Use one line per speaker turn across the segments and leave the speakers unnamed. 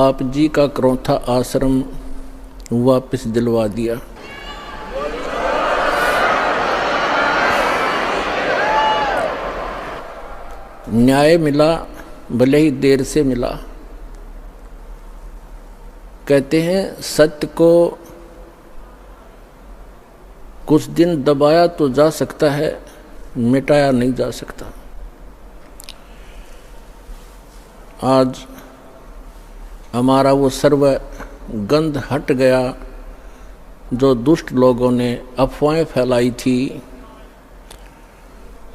आप जी का करौथा आश्रम वापस दिलवा दिया। न्याय मिला, भले ही देर से मिला। कहते हैं सत्य को कुछ दिन दबाया तो जा सकता है, मिटाया नहीं जा सकता। आज हमारा वो सर्व गंध हट गया जो दुष्ट लोगों ने अफवाहें फैलाई थी,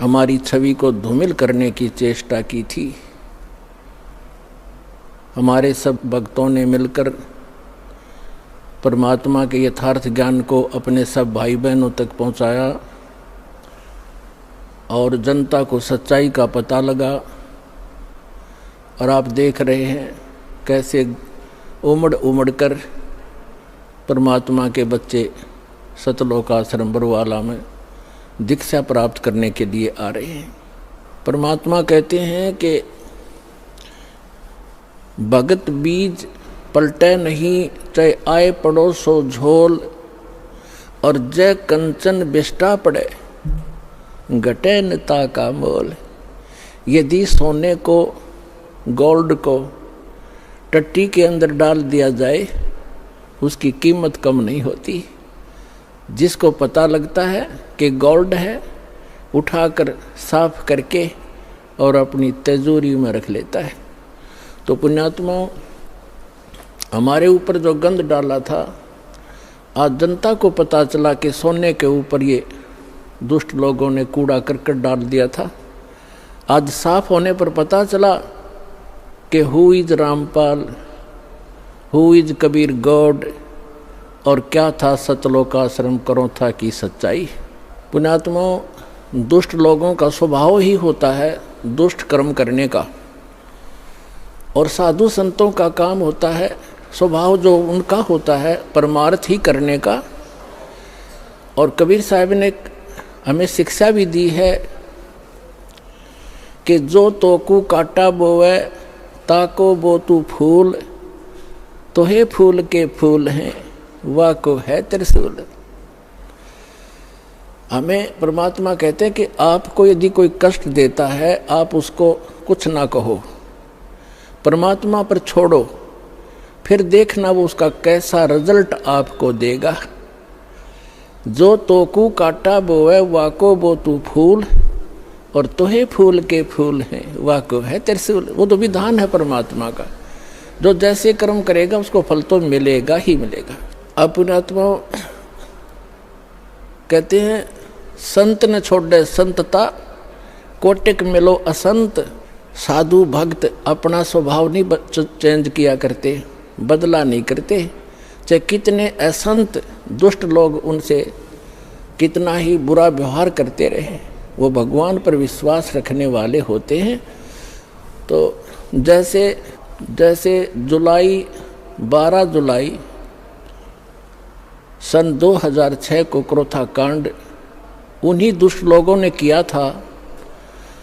हमारी छवि को धूमिल करने की चेष्टा की थी। हमारे सब भक्तों ने मिलकर परमात्मा के यथार्थ ज्ञान को अपने सब भाई बहनों तक पहुंचाया और जनता को सच्चाई का पता लगा। और आप देख रहे हैं कैसे उमड़ उमड़ कर परमात्मा के बच्चे सतलोक आश्रम बरवाला में दीक्षा प्राप्त करने के लिए आ रहे हैं। परमात्मा कहते हैं कि भगत बीज पलटे नहीं, चाहे आए पड़ो सो झोल, और जय कंचन बिष्टा पड़े घटे निता का मोल। यदि सोने को, गोल्ड को टट्टी के अंदर डाल दिया जाए, उसकी कीमत कम नहीं होती। जिसको पता लगता है कि गोल्ड है, उठाकर साफ करके और अपनी तिजोरी में रख लेता है। तो पुण्यात्माओं, हमारे ऊपर जो गंध डाला था, आज जनता को पता चला कि सोने के ऊपर ये दुष्ट लोगों ने कूड़ा करकट डाल दिया था। आज साफ होने पर पता चला कि who is Rampal, who is Kabir God, और क्या था सतलोक आश्रम करौथा की सच्चाई। पुण्यात्माओं, दुष्ट लोगों का स्वभाव ही होता है दुष्ट कर्म करने का, और साधु संतों का काम होता है, स्वभाव जो उनका होता है परमार्थ ही करने का। और कबीर साहब ने हमें शिक्षा भी दी है कि जो तोकू काटा बोवे ताको बो तू फूल, तो हे फूल के फूल हैं वाह को है त्रिशूल। हमें परमात्मा कहते हैं कि आपको यदि कोई कष्ट देता है, आप उसको कुछ ना कहो, परमात्मा पर छोड़ो, फिर देखना वो उसका कैसा रिजल्ट आपको देगा। जो तोकू काटा बोवे वाको बो तू फूल, और तोहे फूल के फूल हैं वाको है त्रिशूल। वो तो विधान है परमात्मा का, जो जैसे कर्म करेगा उसको फल तो मिलेगा ही मिलेगा। अब पुण्यात्मा कहते हैं संत न छोड़े संतता, कोटिक मिलो असंत। साधु भक्त अपना स्वभाव नहीं चेंज किया करते, बदला नहीं करते। चाहे कितने असंत दुष्ट लोग उनसे कितना ही बुरा व्यवहार करते रहे, वो भगवान पर विश्वास रखने वाले होते हैं। तो जैसे 12 जुलाई सन 2006 को क्रोथा कांड उन्हीं दुष्ट लोगों ने किया था,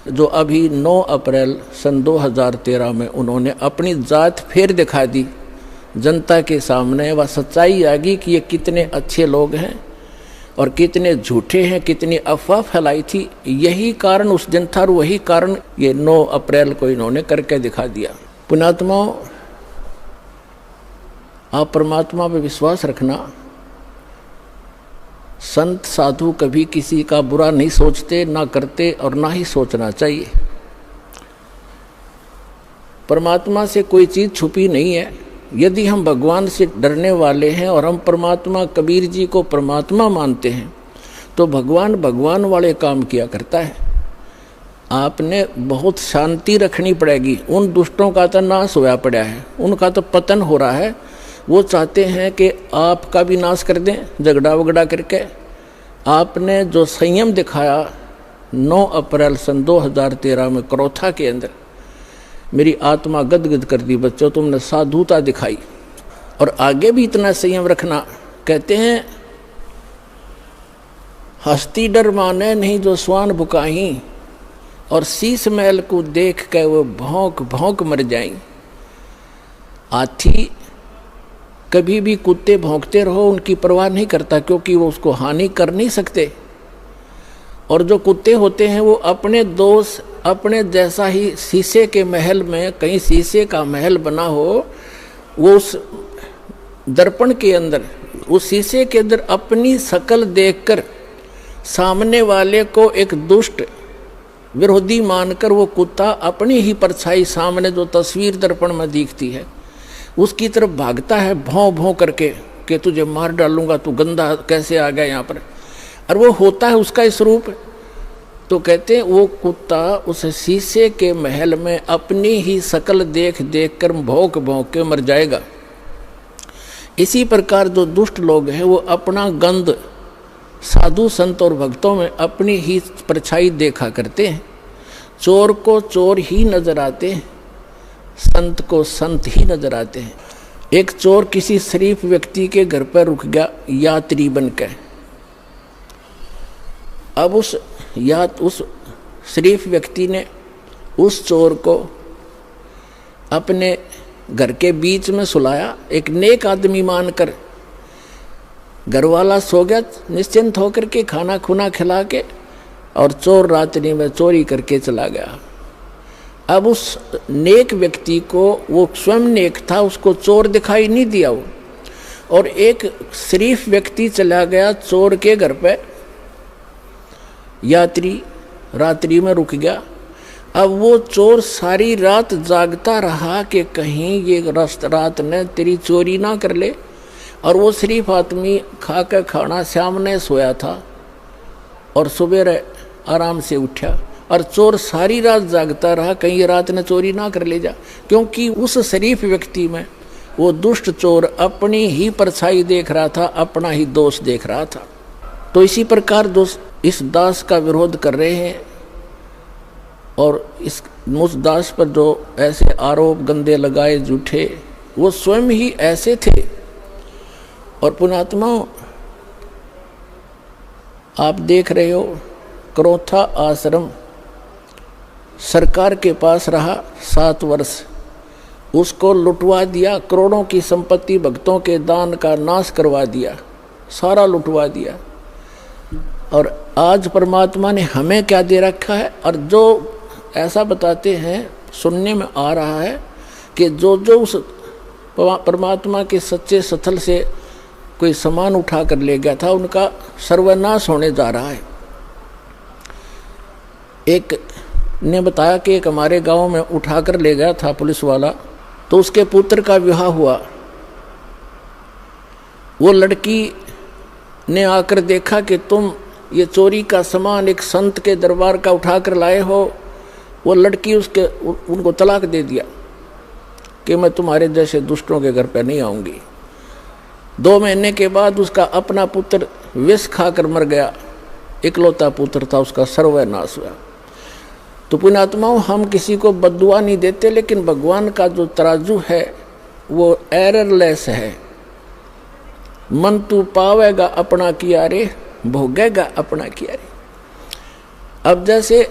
जो अभी 9 अप्रैल सन 2013 में उन्होंने अपनी जात फिर दिखा दी जनता के सामने। वह सच्चाई आ गई कि ये कितने अच्छे लोग हैं और कितने झूठे हैं, कितनी अफवाह फैलाई थी। यही कारण उस दिन था और वही कारण ये 9 अप्रैल को इन्होंने करके दिखा दिया। पुण्यात्माओं, आप परमात्मा पर विश्वास रखना। संत साधु कभी किसी का बुरा नहीं सोचते, ना करते और ना ही सोचना चाहिए। परमात्मा से कोई चीज़ छुपी नहीं है। यदि हम भगवान से डरने वाले हैं और हम परमात्मा कबीर जी को परमात्मा मानते हैं, तो भगवान भगवान वाले काम किया करता है। आपने बहुत शांति रखनी पड़ेगी। उन दुष्टों का तो नाश होया पड़ा है, उनका तो पतन हो रहा है। वो चाहते हैं कि आपका भी नाश कर दें झगड़ा वगड़ा करके। आपने जो संयम दिखाया 9 अप्रैल सन 2013 में क्रोथा के अंदर, मेरी आत्मा गदगद कर दी। बच्चों, तुमने साधुता दिखाई और आगे भी इतना संयम रखना। कहते हैं हस्ती डर माने नहीं जो स्वान बुकाही, और शीश महल को देख के वो भौंक भौंक मर जाएं। हाथी कभी भी कुत्ते भौंकते रहो उनकी परवाह नहीं करता, क्योंकि वो उसको हानि कर नहीं सकते। और जो कुत्ते होते हैं वो अपने दोस्त अपने जैसा ही, शीशे के महल में कहीं शीशे का महल बना हो, वो उस दर्पण के अंदर, उस शीशे के अंदर अपनी शक्ल देखकर सामने वाले को एक दुष्ट विरोधी मानकर वो कुत्ता अपनी ही परछाई सामने जो तस्वीर दर्पण में दिखती है उसकी तरफ भागता है भौं भौं करके कि तुझे मार डालूंगा, तू गंदा कैसे आ गया यहाँ पर। और वो होता है उसका स्वरूप। तो कहते हैं वो कुत्ता उस शीशे के महल में अपनी ही शक्ल देख देख कर भौंक भौंक के मर जाएगा। इसी प्रकार जो दुष्ट लोग हैं वो अपना गंध साधु संत और भक्तों में अपनी ही परछाई देखा करते हैं। चोर को चोर ही नजर आते हैं, संत को संत ही नजर आते हैं। एक चोर किसी शरीफ व्यक्ति के घर पर रुक गया यात्री बनकर। अब उस शरीफ व्यक्ति ने उस चोर को अपने घर के बीच में सुलाया, एक नेक आदमी मानकर। घर वाला सो गया निश्चिंत होकर के, खाना खुना खिला के, और चोर रात्रि में चोरी करके चला गया। अब उस नेक व्यक्ति को, वो स्वयं नेक था, उसको चोर दिखाई नहीं दिया वो, और एक शरीफ व्यक्ति चला गया चोर के घर पे, यात्री रात्रि में रुक गया। अब वो चोर सारी रात जागता रहा कि कहीं ये रात ने तेरी चोरी ना कर ले। और वो शरीफ आदमी खा कर खाना सामने सोया था और सुबह आराम से उठा, और चोर सारी रात जागता रहा कहीं ये रात ने चोरी ना कर ले जा, क्योंकि उस शरीफ व्यक्ति में वो दुष्ट चोर अपनी ही परछाई देख रहा था, अपना ही दोष देख रहा था। तो इसी प्रकार दोस्त इस दास का विरोध कर रहे हैं, और उस दास पर जो ऐसे आरोप गंदे लगाए झूठे, वो स्वयं ही ऐसे थे। और पुण्यात्माओं, आप देख रहे हो क्रोथा आश्रम सरकार के पास रहा 7 वर्ष, उसको लुटवा दिया, करोड़ों की संपत्ति भक्तों के दान का नाश करवा दिया, सारा लुटवा दिया। और आज परमात्मा ने हमें क्या दे रखा है। और जो ऐसा बताते हैं, सुनने में आ रहा है कि जो उस परमात्मा के सच्चे स्थल से कोई सामान उठा कर ले गया था, उनका सर्वनाश होने जा रहा है। एक ने बताया कि एक हमारे गांव में उठा कर ले गया था पुलिस वाला, तो उसके पुत्र का विवाह हुआ। वो लड़की ने आकर देखा कि तुम ये चोरी का सामान एक संत के दरबार का उठा कर लाए हो। वो लड़की उनको तलाक दे दिया कि मैं तुम्हारे जैसे दुष्टों के घर पे नहीं आऊंगी। 2 महीने के बाद उसका अपना पुत्र विष खाकर मर गया, इकलौता पुत्र था उसका, सर्वनाश हुआ। तो पुण्यात्माओं, हम किसी को बद्दुआ नहीं देते, लेकिन भगवान का जो तराजू है वो एररलेस है। मन तू पावेगा अपना किया रे, भोगेगा अपना किया रे। अब जैसे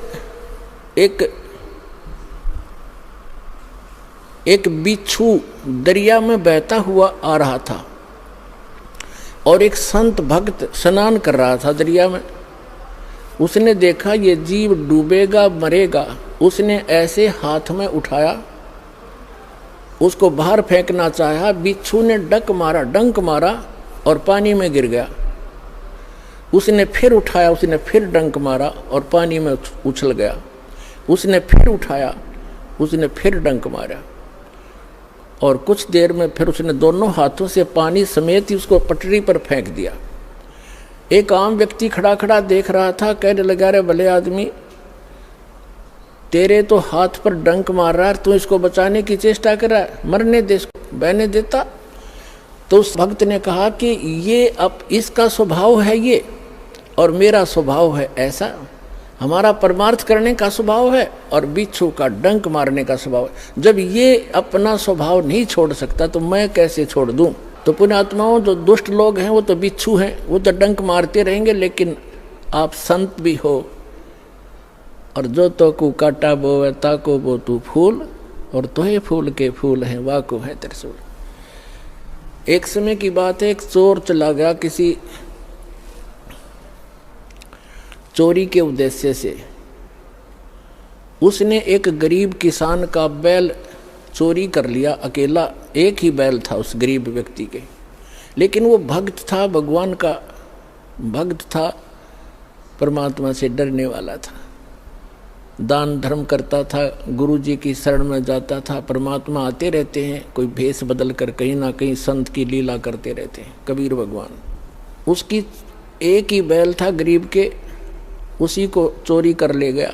एक बिच्छू दरिया में बहता हुआ आ रहा था, और एक संत भक्त स्नान कर रहा था दरिया में। उसने देखा ये जीव डूबेगा मरेगा, उसने ऐसे हाथ में उठाया, उसको बाहर फेंकना चाहा। बिच्छू ने डंक मारा और पानी में गिर गया। उसने फिर उठाया, उसने फिर डंक मारा और पानी में उछल गया। उसने फिर उठाया, उसने फिर डंक मारा, और कुछ देर में फिर उसने दोनों हाथों से पानी समेत ही उसको पटरी पर फेंक दिया। एक आम व्यक्ति खड़ा खड़ा देख रहा था, कहने लगा, रे भले आदमी, तेरे तो हाथ पर डंक मार रहा है, तू इसको बचाने की चेष्टा कर रहा है, मरने दे, इसको बहने देता। तो उस भक्त ने कहा कि ये अब इसका स्वभाव है ये, और मेरा स्वभाव है ऐसा। हमारा परमार्थ करने का स्वभाव है और बिच्छू का डंक मारने का स्वभाव है। जब ये अपना स्वभाव नहीं छोड़ सकता तो मैं कैसे छोड़ दूं। तो पुण्यात्माओं, जो दुष्ट लोग हैं वो तो बिच्छू हैं, वो तो डंक मारते रहेंगे, लेकिन आप संत भी हो। और जो तो को काटा बोवे ताको बो तू फूल, और तोहे फूल के फूल हैं वाको है त्रिशूल। एक समय की बात है, एक चोर चला गया किसी चोरी के उद्देश्य से। उसने एक गरीब किसान का बैल चोरी कर लिया, अकेला एक ही बैल था उस गरीब व्यक्ति के, लेकिन वो भक्त था, भगवान का भक्त था, परमात्मा से डरने वाला था, दान धर्म करता था, गुरु जी की शरण में जाता था। परमात्मा आते रहते हैं कोई भेष बदल कर, कहीं ना कहीं संत की लीला करते रहते हैं कबीर भगवान। उसकी एक ही बैल था गरीब के, उसी को चोरी कर ले गया।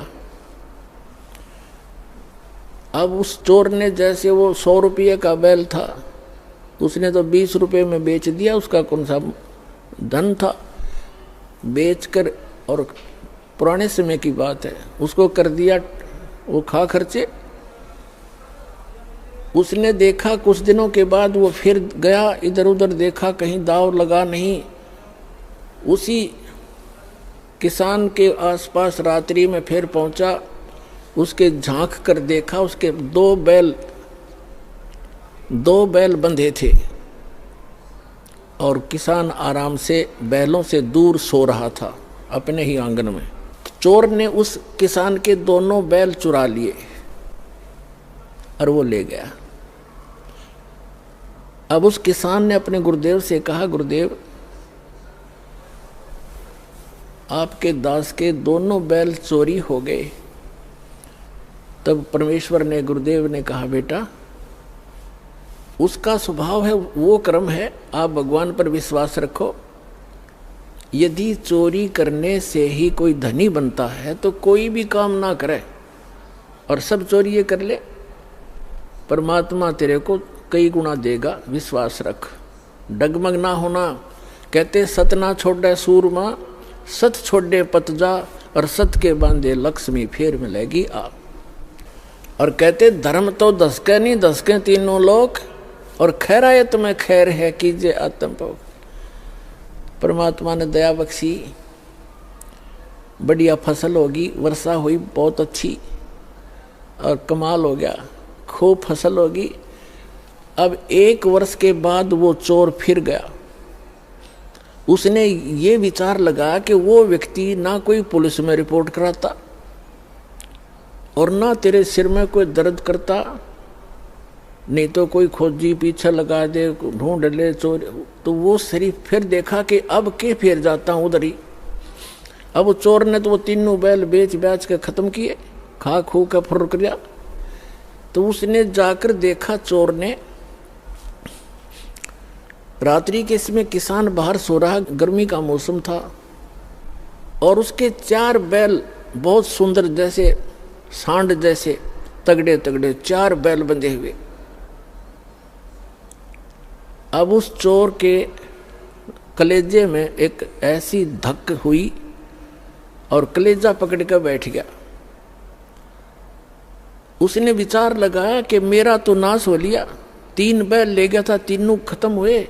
अब उस चोर ने, जैसे वो 100 रुपये का बैल था, उसने तो 20 रुपये में बेच दिया, उसका कौन सा धन था, बेचकर, और पुराने समय की बात है, उसको कर दिया वो खा खर्चे। उसने देखा कुछ दिनों के बाद वो फिर गया, इधर उधर देखा, कहीं दाव लगा नहीं। उसी किसान के आसपास रात्रि में फिर पहुंचा, उसके झांक कर देखा, उसके दो बैल बंधे थे और किसान आराम से बैलों से दूर सो रहा था अपने ही आंगन में। चोर ने उस किसान के दोनों बैल चुरा लिए और वो ले गया। अब उस किसान ने अपने गुरुदेव से कहा, गुरुदेव आपके दास के दोनों बैल चोरी हो गए। तब परमेश्वर ने, गुरुदेव ने कहा, बेटा उसका स्वभाव है, वो कर्म है, आप भगवान पर विश्वास रखो। यदि चोरी करने से ही कोई धनी बनता है तो कोई भी काम ना करे और सब चोरी ये कर ले, परमात्मा तेरे को कई गुना देगा, विश्वास रख, डगमग ना होना। कहते सत ना छोड़े सूरमा, सत छोड़े पत जा, और सत के बांधे लक्ष्मी फेर मिलेगी आप। और कहते धर्म तो दसके नहीं, दसके तीनों लोक, और खैरायत में खैर है कीजिए आत्म भोग। परमात्मा ने दया बख्शी, बढ़िया फसल होगी, वर्षा हुई बहुत अच्छी और कमाल हो गया, खूब फसल होगी। अब 1 वर्ष के बाद वो चोर फिर गया। उसने ये विचार लगा कि वो व्यक्ति ना कोई पुलिस में रिपोर्ट कराता और ना तेरे सिर में कोई दर्द करता, नहीं तो कोई खोजी पीछे लगा दे, ढूंढ ले चोर। तो वो शरीफ फिर देखा कि अब के फिर जाता हूँ उधर ही। अब वो चोर ने तो वो तीनों बैल बेच के खत्म किए, खा खू के फुर किया। तो उसने जाकर देखा, चोर ने, रात्रि के इसमें किसान बाहर सो रहा, गर्मी का मौसम था, और उसके 4 बैल बहुत सुंदर, जैसे सांड जैसे तगड़े तगड़े 4 बैल बंधे हुए। अब उस चोर के कलेजे में एक ऐसी धक हुई और कलेजा पकड़ कर बैठ गया। उसने विचार लगाया कि मेरा तो नाश हो लिया, 3 बैल ले गया था, तीनों खत्म हुए,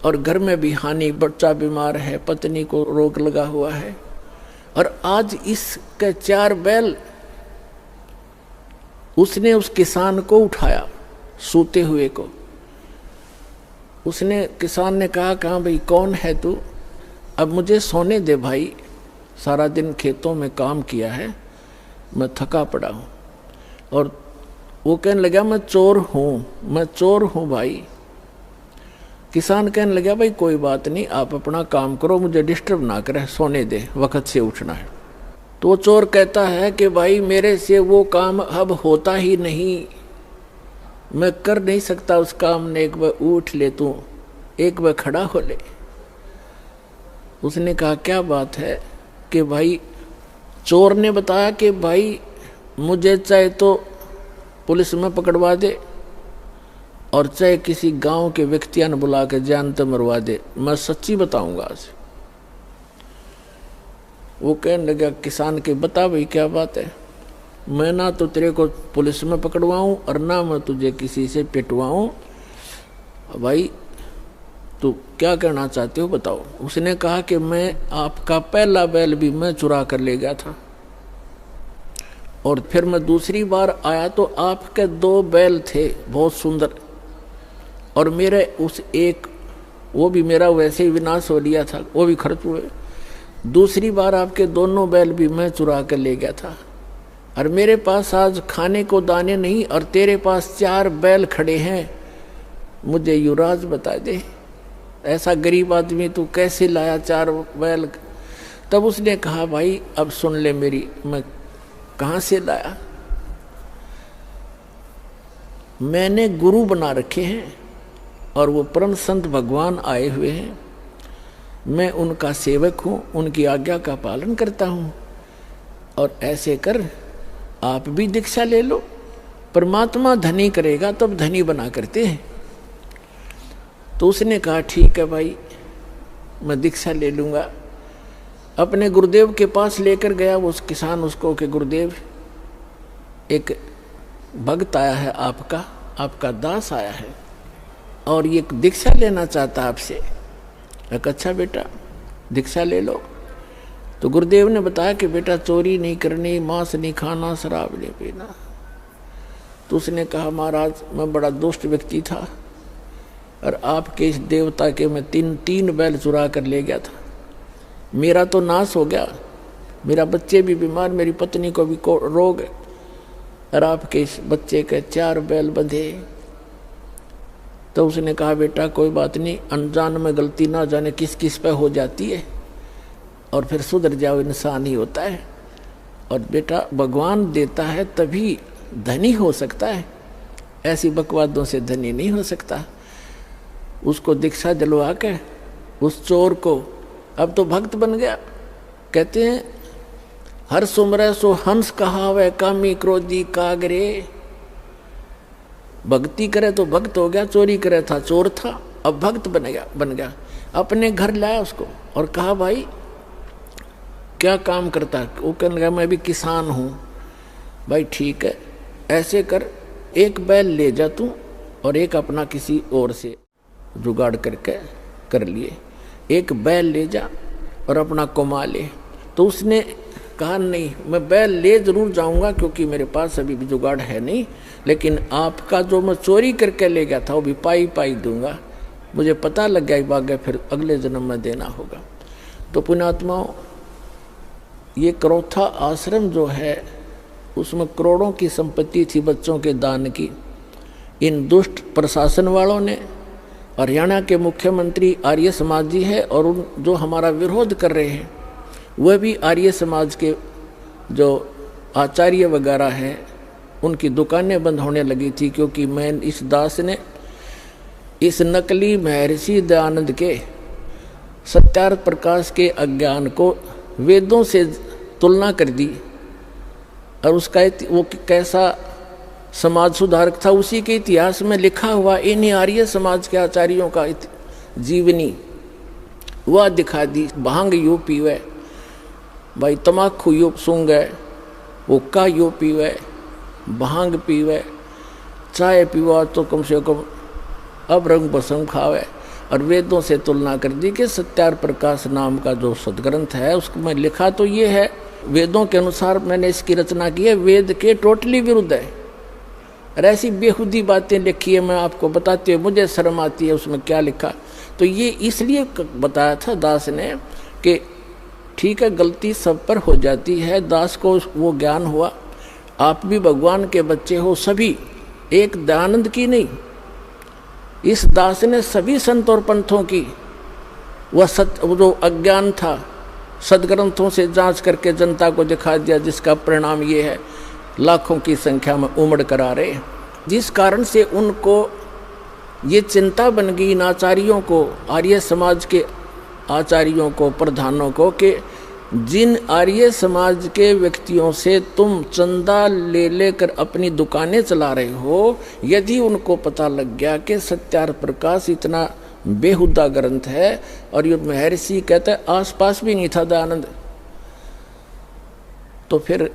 और घर में भी हानि, बच्चा बीमार है, पत्नी को रोग लगा हुआ है, और आज इसके 4 बैल। उसने उस किसान को उठाया, सोते हुए को। उसने, किसान ने कहा, कहाँ भाई कौन है तू? अब मुझे सोने दे भाई, सारा दिन खेतों में काम किया है, मैं थका पड़ा हूँ। और वो कहने लगा, मैं चोर हूँ भाई। किसान कहने लगा, भाई कोई बात नहीं, आप अपना काम करो, मुझे डिस्टर्ब ना करे, सोने दे, वक्त से उठना है। तो वो चोर कहता है कि भाई मेरे से वो काम अब होता ही नहीं, मैं कर नहीं सकता उस काम ने, एक बार उठ ले तू, एक बार खड़ा हो ले। उसने कहा, क्या बात है? कि भाई, चोर ने बताया कि भाई मुझे चाहे तो पुलिस में पकड़वा दे और चाहे किसी गांव के व्यक्तियों ने बुला के जान तो मरवा दे, मैं सच्ची बताऊंगा आज। वो कहने लगा, किसान के, बता भाई क्या बात है? मैं ना तो तेरे को पुलिस में पकड़वाऊं और ना मैं तुझे किसी से पिटवाऊं, भाई तू क्या कहना चाहते हो बताओ। उसने कहा कि मैं आपका पहला बैल भी मैं चुरा कर ले गया था, और फिर मैं दूसरी बार आया तो आपके 2 बैल थे बहुत सुंदर, और मेरे उस एक, वो भी मेरा वैसे ही विनाश हो लिया था, वो भी खर्च हुए। दूसरी बार आपके दोनों बैल भी मैं चुरा कर ले गया था, और मेरे पास आज खाने को दाने नहीं, और तेरे पास 4 बैल खड़े हैं, मुझे युवराज बता दे, ऐसा गरीब आदमी तू कैसे लाया 4 बैल। तब उसने कहा भाई अब सुन ले मेरी, मैं कहाँ से लाया, मैंने गुरु बना रखे हैं और वो परम संत भगवान आए हुए हैं, मैं उनका सेवक हूँ, उनकी आज्ञा का पालन करता हूँ, और ऐसे कर आप भी दीक्षा ले लो, परमात्मा धनी करेगा तब धनी बना करते हैं। तो उसने कहा ठीक है भाई, मैं दीक्षा ले लूँगा। अपने गुरुदेव के पास लेकर गया वो किसान उसको कि गुरुदेव एक भक्त आया है, आपका दास आया है और ये दीक्षा लेना चाहता आपसे। अच्छा बेटा दीक्षा ले लो। तो गुरुदेव ने बताया कि बेटा चोरी नहीं करनी, मांस नहीं खाना, शराब नहीं पीना। तो उसने कहा महाराज मैं बड़ा दुष्ट व्यक्ति था और आपके इस देवता के मैं तीन बैल चुरा कर ले गया था, मेरा तो नाश हो गया, मेरा बच्चे भी बीमार, मेरी पत्नी को भी रोग है, और आपके इस बच्चे के 4 बैल बंधे। तो उसने कहा बेटा कोई बात नहीं, अनजान में गलती ना जाने किस किस पे हो जाती है, और फिर सुधर जाओ, इंसान ही होता है, और बेटा भगवान देता है तभी धनी हो सकता है, ऐसी बकवादों से धनी नहीं हो सकता। उसको दीक्षा दिलवा के उस चोर को, अब तो भक्त बन गया। कहते हैं हर सुमरै सो हंस कहावे, कामी क्रोधी कागरे। भक्ति करे तो भक्त हो गया, चोरी करे था चोर था, अब भक्त बन गया। अपने घर लाया उसको और कहा भाई क्या काम करता है। वो कहने लगा मैं भी किसान हूँ। भाई ठीक है, ऐसे कर 1 बैल ले जा तू और एक अपना किसी और से जुगाड़ करके कर लिए, 1 बैल ले जा और अपना कमा ले। तो उसने कहा नहीं मैं बैल ले जरूर जाऊंगा क्योंकि मेरे पास अभी भी जुगाड़ है नहीं, लेकिन आपका जो मैं चोरी करके ले गया था वो भी पाई दूंगा, मुझे पता लग गया भाग्य फिर अगले जन्म में देना होगा। तो पुण्यात्माओं ये करौथा आश्रम जो है उसमें करोड़ों की संपत्ति थी बच्चों के दान की। इन दुष्ट प्रशासन वालों ने, हरियाणा के मुख्यमंत्री आर्य समाज जी है और उन जो हमारा विरोध कर रहे हैं वह भी आर्य समाज के जो आचार्य वगैरह हैं, उनकी दुकानें बंद होने लगी थी क्योंकि मैं इस दास ने इस नकली महर्षि दयानंद के सत्यार्थ प्रकाश के अज्ञान को वेदों से तुलना कर दी, और उसका वो कैसा समाज सुधारक था उसी के इतिहास में लिखा हुआ इन आर्य समाज के आचार्यों का जीवनी वह दिखा दी। भांग यो पीवे भाई, तमाकू यो सूंगे, हुक्का यो पीवे, भांग पीवे, चाय पीवा तो कम से कम अब रंग बसम खावे, और वेदों से तुलना कर दी कि सत्यार्थ प्रकाश नाम का जो सदग्रंथ है उसमें लिखा तो ये है, वेदों के अनुसार मैंने इसकी रचना की है, वेद के टोटली विरुद्ध है। और ऐसी बेहुदी बातें लिखी है, मैं आपको बताते हुए मुझे शर्म आती है उसमें क्या लिखा। तो ये इसलिए बताया था दास ने कि ठीक है गलती सब पर हो जाती है, दास को वो ज्ञान हुआ, आप भी भगवान के बच्चे हो सभी, एक दयानंद की नहीं, इस दास ने सभी संत और पंथों की वह वो जो अज्ञान था सदग्रंथों से जांच करके जनता को दिखा दिया, जिसका परिणाम ये है लाखों की संख्या में उमड़ कर आ रहे, जिस कारण से उनको ये चिंता बन गई इन आचार्यों को, आर्य समाज के आचार्यों को, प्रधानों को, कि जिन आर्य समाज के व्यक्तियों से तुम चंदा ले लेकर अपनी दुकानें चला रहे हो, यदि उनको पता लग गया कि सत्यार्थ प्रकाश इतना बेहुदा ग्रंथ है, और ये महर्षि कहते हैं आसपास भी नहीं था दयानंद, तो फिर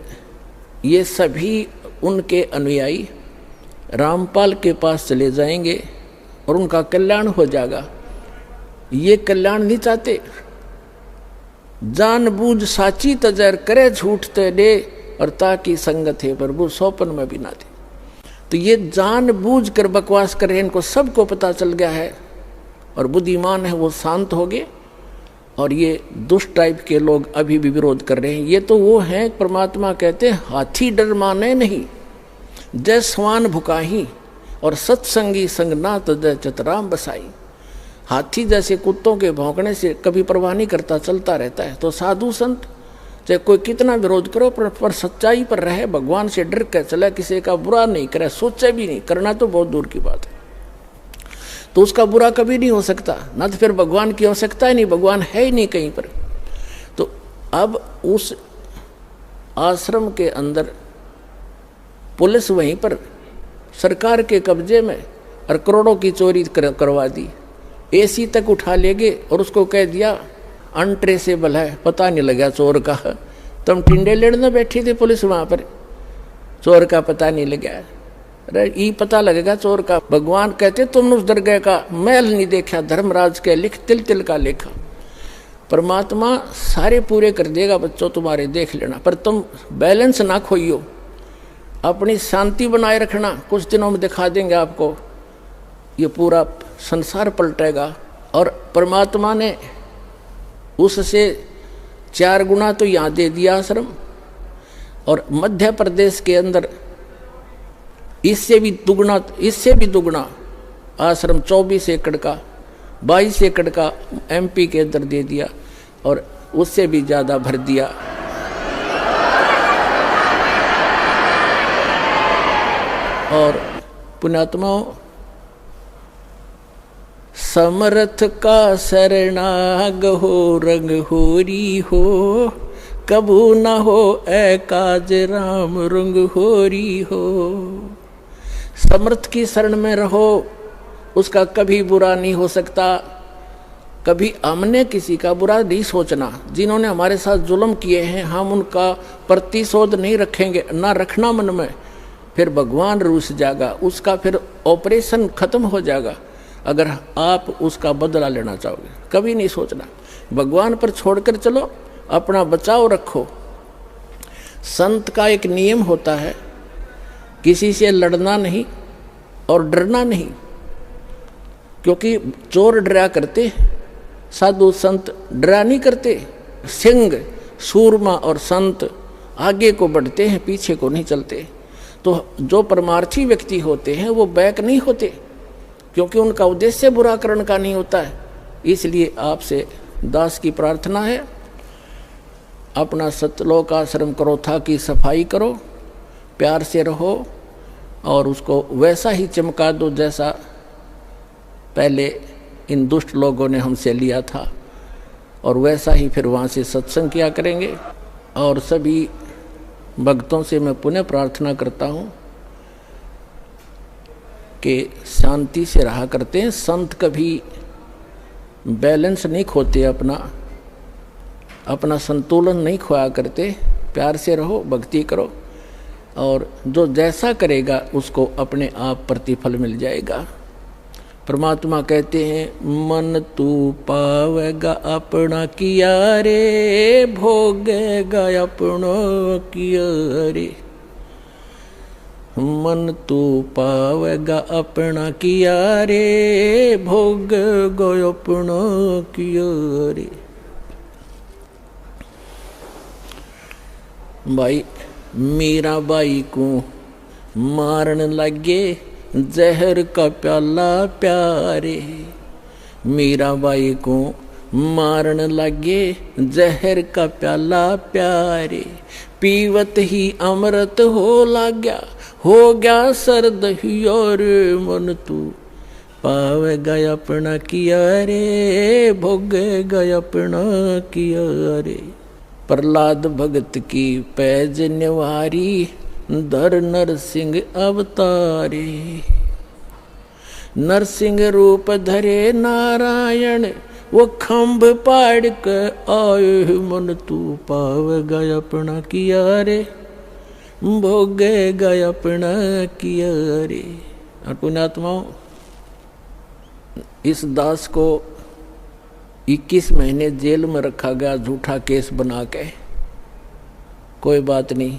ये सभी उनके अनुयायी रामपाल के पास चले जाएंगे और उनका कल्याण हो जाएगा। ये कल्याण नहीं चाहते, जानबूझ साची तजर करे झूठ ते दे, और ताकि संगत है प्रभु सौपन में भी ना दे। तो ये जानबूझ कर बकवास कर रहे हैं, इनको सबको पता चल गया है और बुद्धिमान है वो शांत हो गए। और ये दुष्ट टाइप के लोग अभी भी विरोध कर रहे हैं। ये तो वो हैं, परमात्मा कहते हैं हाथी डर माने नहीं, जय स्वान भुकाही और सत्संगी संग ना तजय चतराम बसाई। हाथी जैसे कुत्तों के भौंकने से कभी परवाह नहीं करता, चलता रहता है। तो साधु संत चाहे कोई कितना विरोध करो पर सच्चाई पर रहे, भगवान से डर कर चले, किसी का बुरा नहीं करे, सोचे भी नहीं, करना तो बहुत दूर की बात है। तो उसका बुरा कभी नहीं हो सकता, ना तो फिर भगवान की आवश्यकता ही नहीं, भगवान है ही नहीं कहीं पर। तो अब उस आश्रम के अंदर पुलिस वहीं पर सरकार के कब्जे में और करोड़ों की चोरी करवा दी, एसी तक उठा ले गए और उसको कह दिया अनट्रेसेबल है, पता नहीं लगा चोर का। तुम टिंडे लेने बैठी थी पुलिस वहाँ पर, चोर का पता नहीं लगा। अरे ये पता लगेगा चोर का। भगवान कहते तुमने उस दरगाह का महल नहीं देखा, धर्मराज के लिख तिल तिल का लेखा। परमात्मा सारे पूरे कर देगा बच्चों तुम्हारे, देख लेना। पर तुम बैलेंस ना खोइयो, अपनी शांति बनाए रखना। कुछ दिनों में दिखा देंगे आपको, ये पूरा संसार पलटेगा। और परमात्मा ने उससे 4 गुना तो यहाँ दे दिया आश्रम, और मध्य प्रदेश के अंदर इससे भी दुगना आश्रम 24 एकड़ का, 22 एकड़ का एमपी के अंदर दे दिया, और उससे भी ज़्यादा भर दिया। और पुण्यात्माओं, समर्थ का शरणाग हो रंग होरी हो, कबू न हो ए काज राम रंग होरी हो। समर्थ की शरण में रहो, उसका कभी बुरा नहीं हो सकता। कभी हमने किसी का बुरा नहीं सोचना। जिन्होंने हमारे साथ जुल्म किए हैं हम उनका प्रतिशोध नहीं रखेंगे, ना रखना मन में। फिर भगवान रूस जाएगा, उसका फिर ऑपरेशन खत्म हो जाएगा अगर आप उसका बदला लेना चाहोगे। कभी नहीं सोचना, भगवान पर छोड़कर चलो, अपना बचाव रखो। संत का एक नियम होता है, किसी से लड़ना नहीं और डरना नहीं, क्योंकि चोर डरा करते, साधु संत डरा नहीं करते। सिंह, सूरमा और संत आगे को बढ़ते हैं, पीछे को नहीं चलते। तो जो परमार्थी व्यक्ति होते हैं वो बैक नहीं होते, क्योंकि उनका उद्देश्य बुरा करने का नहीं होता है। इसलिए आपसे दास की प्रार्थना है, अपना सतलोक आश्रम करो, था की सफाई करो, प्यार से रहो और उसको वैसा ही चमका दो जैसा पहले इन दुष्ट लोगों ने हमसे लिया था, और वैसा ही फिर वहाँ से सत्संग किया करेंगे। और सभी भक्तों से मैं पुनः प्रार्थना करता हूँ कि शांति से रहा करते हैं। संत कभी बैलेंस नहीं खोते, अपना संतुलन नहीं खोया करते। प्यार से रहो, भक्ति करो, और जो जैसा करेगा उसको अपने आप प्रतिफल मिल जाएगा। परमात्मा कहते हैं मन तू पावेगा अपना किया रे, भोगेगा अपना किया रे। मन तू पावेगा अपना किया रे, भोगेगा अपना किया रे। भाई मीरा बाई को मारन लगे जहर का प्याला प्यारे, मीरा बाई को मारन लगे जहर का प्याला प्यारे। पीवत ही अमृत हो गया सर्द हियोर, मन तू पावेगा अपना किया रे, भोगेगा अपना किया रे। प्रहलाद भगत की पैज निवारी, धर नरसिंह अवतारे। नरसिंह रूप धरे नारायण, वो खम्भ पाड़ के आए, मन तू पावेगा अपना किया रे, भोगेगा अपना किया रे। और पुण्यात्माओं, इस दास को 21 महीने जेल में रखा गया झूठा केस बना के। कोई बात नहीं,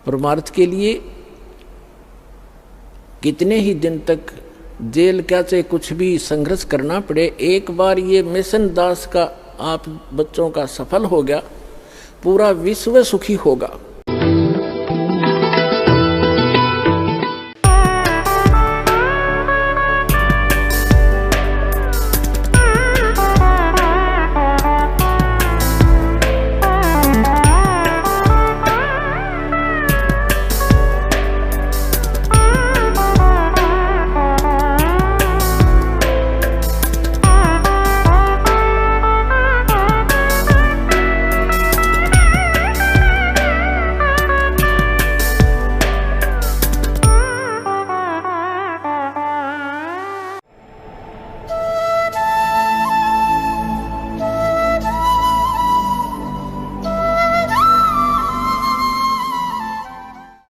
परमार्थ के लिए कितने ही दिन तक जेल क्या चाहे कुछ भी संघर्ष करना पड़े, एक बार ये मिशन दास का आप बच्चों का सफल हो गया, पूरा विश्व सुखी होगा।